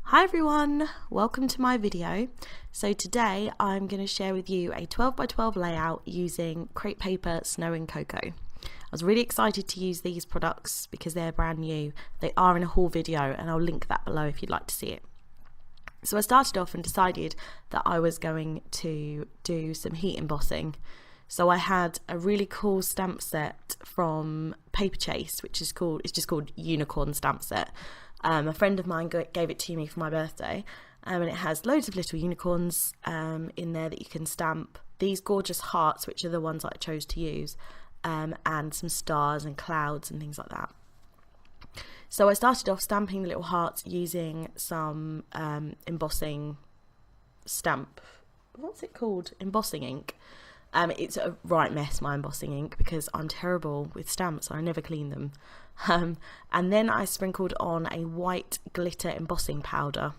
Hi everyone, welcome to my video. So today I'm going to share with you a 12 by 12 layout using crepe paper, snow and cocoa. I was really excited to use these products because they're brand new. They are in a haul video and I'll link that below if you'd like to see it. So I started off and decided that I was going to do some heat embossing. So I had a really cool stamp set from Paper Chase, which is just called Unicorn Stamp Set. A friend of mine gave it to me for my birthday, and it has loads of little unicorns in there that you can stamp. These gorgeous hearts, which are the ones that I chose to use, and some stars and clouds and things like that. So I started off stamping the little hearts using some embossing stamp. What's it called? Embossing ink. It's a right mess, my embossing ink, because I'm terrible with stamps. I never clean them. And then I sprinkled on a white glitter embossing powder.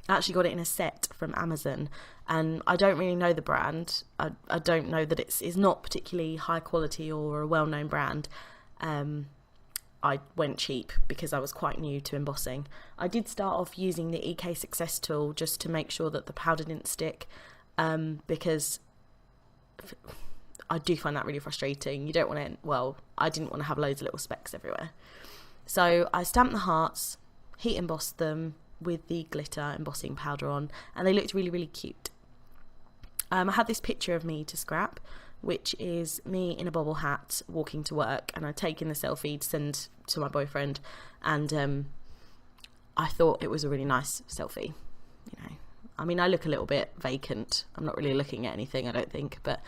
I actually got it in a set from Amazon, and I don't really know the brand. I don't know that it's not particularly high quality or a well-known brand. I went cheap because I was quite new to embossing. I did start off using the EK Success tool just to make sure that the powder didn't stick, because I do find that really frustrating. You don't want to, well, I didn't want to have loads of little specks everywhere. So I stamped the hearts, heat embossed them with the glitter embossing powder on, and they looked really, really cute. I had this picture of me to scrap, which is me in a bobble hat walking to work, and I'd taken the selfie to send to my boyfriend, and I thought it was a really nice selfie. You know, I mean, I look a little bit vacant. I'm not really looking at anything, I don't think, but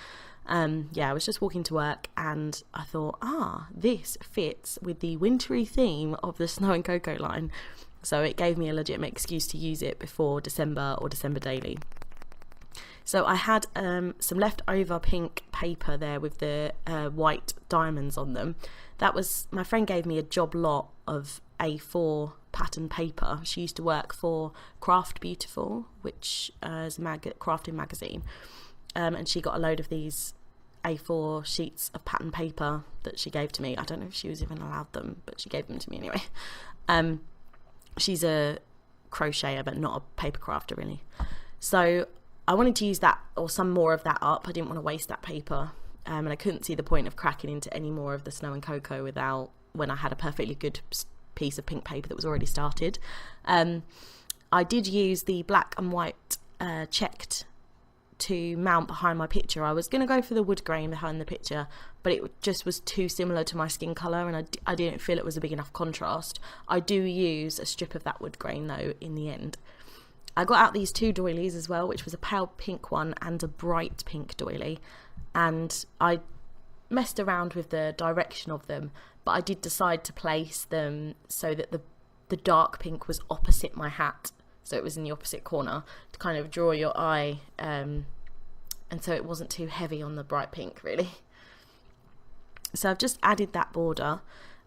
yeah, I was just walking to work and I thought, this fits with the wintry theme of the Snow and Cocoa line. So it gave me a legitimate excuse to use it before December or December Daily. So I had some leftover pink paper there with the white diamonds on them. That was, my friend gave me a job lot of A4 pattern paper. She used to work for Craft Beautiful, which is a crafting magazine. And she got a load of these A4 sheets of pattern paper that she gave to me. I don't know if she was even allowed them, but she gave them to me anyway. She's a crocheter, but not a paper crafter really. So I wanted to use that or some more of that up. I didn't want to waste that paper, and I couldn't see the point of cracking into any more of the Snow and Cocoa when I had a perfectly good piece of pink paper that was already started. I did use the black and white checked to mount behind my picture. I was going to go for the wood grain behind the picture, but it just was too similar to my skin colour, and I didn't feel it was a big enough contrast. I do use a strip of that wood grain though in the end. I got out these two doilies as well, which was a pale pink one and a bright pink doily, and I messed around with the direction of them, but I did decide to place them so that the dark pink was opposite my hat. So it was in the opposite corner to kind of draw your eye, and so it wasn't too heavy on the bright pink really. So I've just added that border,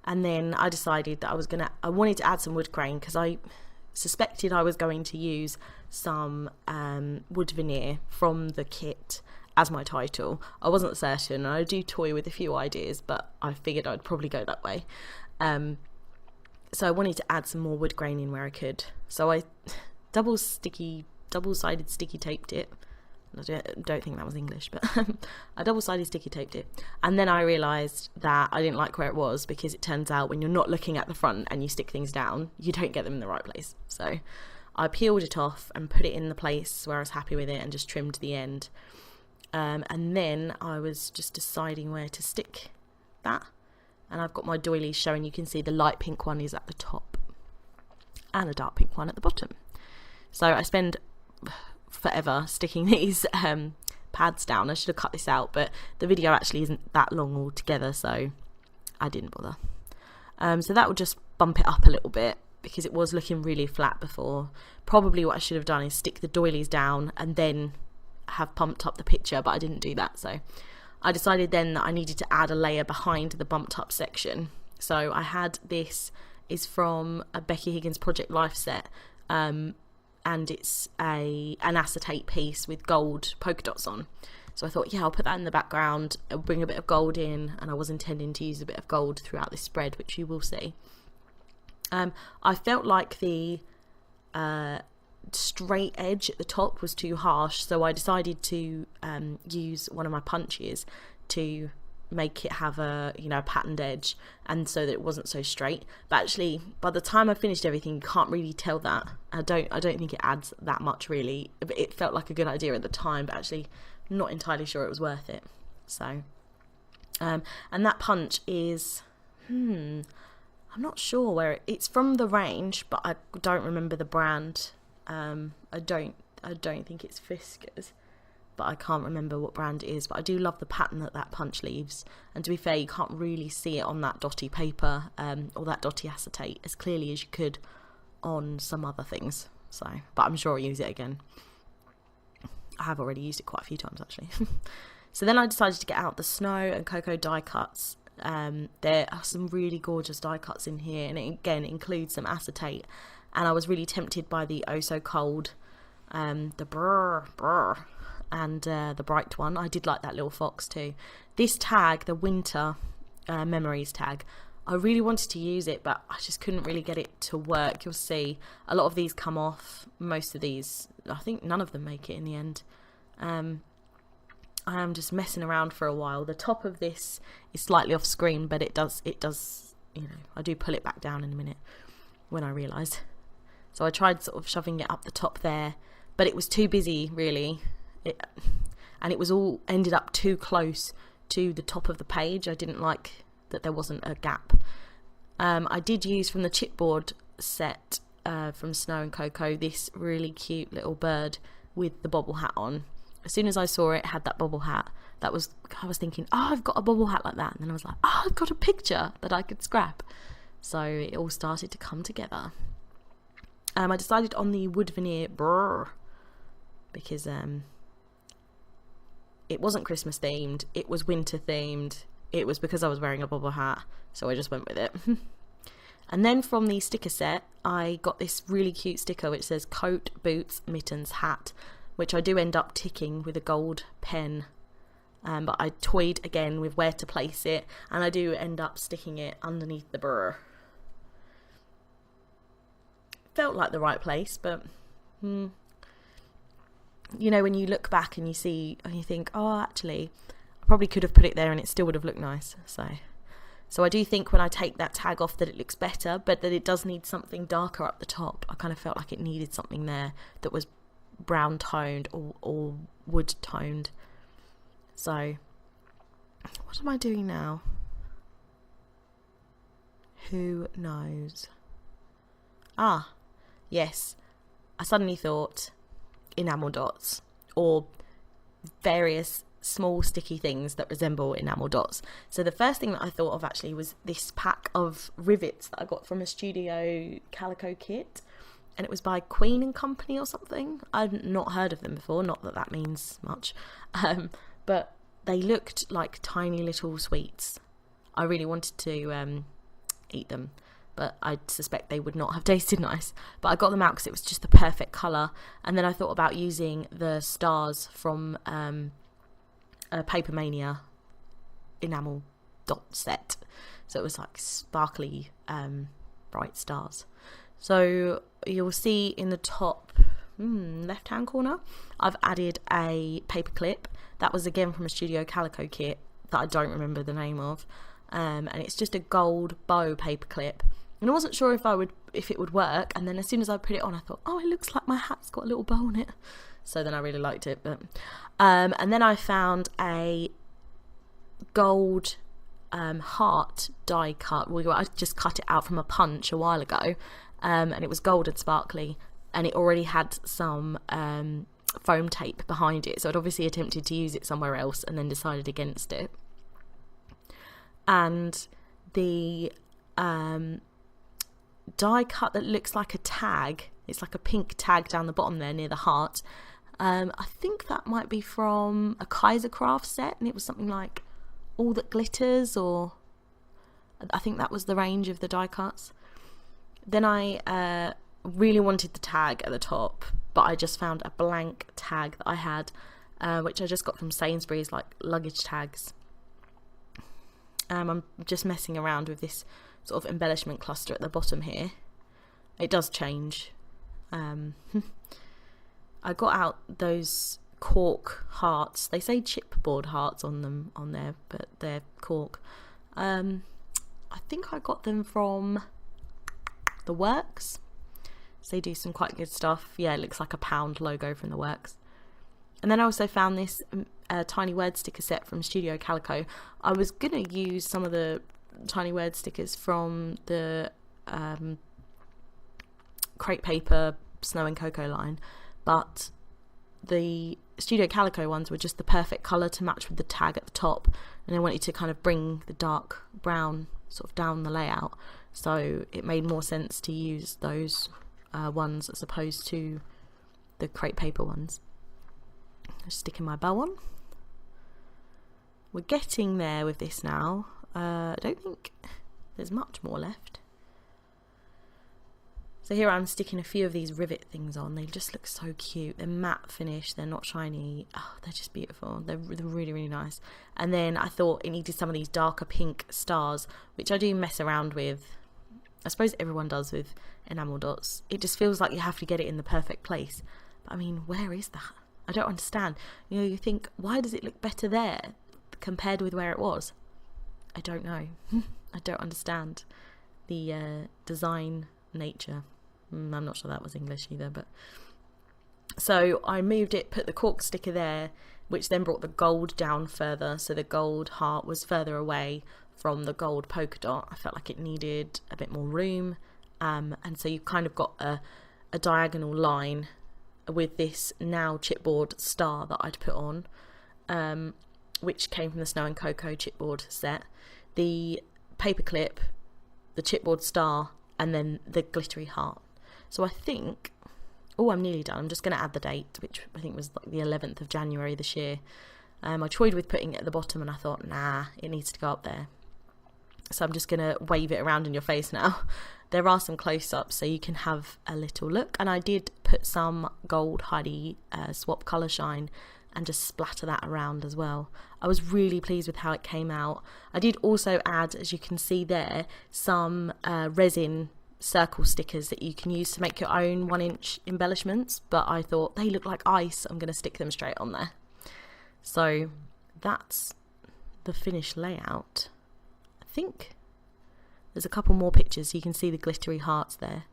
and then I decided that I wanted to add some wood grain because I suspected I was going to use some wood veneer from the kit as my title. I wasn't certain, and I do toy with a few ideas, but I figured I'd probably go that way. So I wanted to add some more wood grain in where I could. So I double-sided sticky taped it. I don't think that was English, but I double-sided sticky taped it. And then I realised that I didn't like where it was, because it turns out when you're not looking at the front and you stick things down, you don't get them in the right place. So I peeled it off and put it in the place where I was happy with it and just trimmed the end. And then I was just deciding where to stick that. And I've got my doilies showing. You can see the light pink one is at the top and the dark pink one at the bottom. So I spend forever sticking these pads down. I should have cut this out, but the video actually isn't that long altogether, so I didn't bother. So that would just bump it up a little bit because it was looking really flat before. Probably what I should have done is stick the doilies down and then have pumped up the picture, but I didn't do that. So I decided then that I needed to add a layer behind the bumped up section. So I had this is from a Becky Higgins Project Life set, and it's an acetate piece with gold polka dots on. So I thought, yeah, I'll put that in the background, I'll bring a bit of gold in, and I was intending to use a bit of gold throughout this spread, which you will see. I felt like the straight edge at the top was too harsh, so I decided to use one of my punches to make it have a patterned edge, and so that it wasn't so straight. But actually, by the time I finished everything, you can't really tell that. I don't think it adds that much really. It felt like a good idea at the time, but actually not entirely sure it was worth it. So and that punch is I'm not sure where it's from the range, but I don't remember the brand. I don't think it's Fiskars, but I can't remember what brand it is. But I do love the pattern that punch leaves, and to be fair, you can't really see it on that dotty paper or that dotty acetate as clearly as you could on some other things. So, but I'm sure I'll use it again. I have already used it quite a few times actually. So then I decided to get out the snow and cocoa die cuts. There are some really gorgeous die cuts in here, and it again includes some acetate. And I was really tempted by the Oh So Cold, the Brrrr, and the Bright one. I did like that little fox too. This tag, the Winter Memories tag, I really wanted to use it, but I just couldn't really get it to work. You'll see a lot of these come off. Most of these, I think none of them make it in the end. I am just messing around for a while. The top of this is slightly off screen, but it does, I do pull it back down in a minute when I realise. So I tried sort of shoving it up the top there, but it was too busy really. And it was all ended up too close to the top of the page. I didn't like that there wasn't a gap. I did use from the chipboard set from Snow and Cocoa this really cute little bird with the bobble hat on. As soon as I saw it had that bobble hat, I was thinking, oh, I've got a bobble hat like that. And then I was like, oh, I've got a picture that I could scrap. So it all started to come together. I decided on the wood veneer Brrrr because it wasn't Christmas themed, it was winter themed, it was because I was wearing a bobble hat, so I just went with it. And then from the sticker set, I got this really cute sticker which says coat, boots, mittens, hat, which I do end up ticking with a gold pen. But I toyed again with where to place it, and I do end up sticking it underneath the Brrrr. Felt like the right place, but when you look back and you see and you think, oh, actually I probably could have put it there and it still would have looked nice. So I do think when I take that tag off that it looks better, but that it does need something darker up the top. I kind of felt like it needed something there that was brown toned or wood toned. So what am I doing now? Who knows? Yes, I suddenly thought enamel dots or various small sticky things that resemble enamel dots. So the first thing that I thought of actually was this pack of rivets that I got from a Studio Calico kit, and it was by Queen and Company or something. I've not heard of them before, not that that means much, but they looked like tiny little sweets. I really wanted to eat them, but I suspect they would not have tasted nice. But I got them out because it was just the perfect colour. And then I thought about using the stars from a Paper Mania enamel dot set. So it was like sparkly, bright stars. So you'll see in the top left-hand corner, I've added a paper clip. That was again from a Studio Calico kit that I don't remember the name of. And it's just a gold bow paper clip. And I wasn't sure if it would work, and then as soon as I put it on I thought, oh, it looks like my hat's got a little bow on it. So then I really liked it. But and then I found a gold heart die cut. Well, I just cut it out from a punch a while ago, and it was gold and sparkly, and it already had some foam tape behind it, so I'd obviously attempted to use it somewhere else and then decided against it. And the die cut that looks like a tag, it's like a pink tag down the bottom there near the heart. I think that might be from a Kaiser Craft set, and it was something like All That Glitters, or I think that was the range of the die cuts. Then I really wanted the tag at the top, but I just found a blank tag that I had, which I just got from Sainsbury's, like luggage tags. I'm just messing around with this sort of embellishment cluster at the bottom here. It does change I got out those cork hearts. They say chipboard hearts on them on there, but they're cork. I think I got them from the Works. So they do some quite good stuff. Yeah, it looks like a pound logo from the Works. And then I also found this tiny word sticker set from Studio Calico. I was gonna use some of the tiny word stickers from the crepe paper Snow and Cocoa line, but the Studio Calico ones were just the perfect colour to match with the tag at the top, and I wanted to kind of bring the dark brown sort of down the layout, so it made more sense to use those ones as opposed to the crepe paper ones. Just sticking my bow on. We're getting there with this now. I don't think there's much more left. So here I'm sticking a few of these rivet things on. They just look so cute. They're matte finish, they're not shiny. Oh, they're just beautiful. They're really, really nice. And then I thought it needed some of these darker pink stars, which I do mess around with. I suppose everyone does with enamel dots. It just feels like you have to get it in the perfect place. But I mean, where is that? I don't understand. You know, you think, why does it look better there compared with where it was? I don't know. I don't understand the design nature. I'm not sure that was English either, but so I moved it, put the cork sticker there, which then brought the gold down further, so the gold heart was further away from the gold polka dot. I felt like it needed a bit more room, and so you kind of got a diagonal line with this now chipboard star that I'd put on, which came from the Snow and Cocoa chipboard set, the paperclip, the chipboard star, and then the glittery heart. So I think, oh, I'm nearly done. I'm just going to add the date, which I think was like the 11th of January this year. I toyed with putting it at the bottom, and I thought, nah, it needs to go up there. So I'm just going to wave it around in your face now. There are some close-ups, so you can have a little look. And I did put some gold Heidi swap colour shine and just splatter that around as well. I was really pleased with how it came out. I did also add, as you can see there, some resin circle stickers that you can use to make your own 1-inch embellishments, but I thought they look like ice, I'm going to stick them straight on there. So that's the finished layout. I think there's a couple more pictures so you can see the glittery hearts there.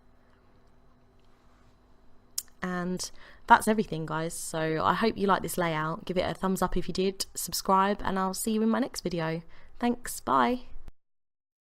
And that's everything, guys. So I hope you like this layout. Give it a thumbs up if you did, subscribe, and I'll see you in my next video. Thanks, bye.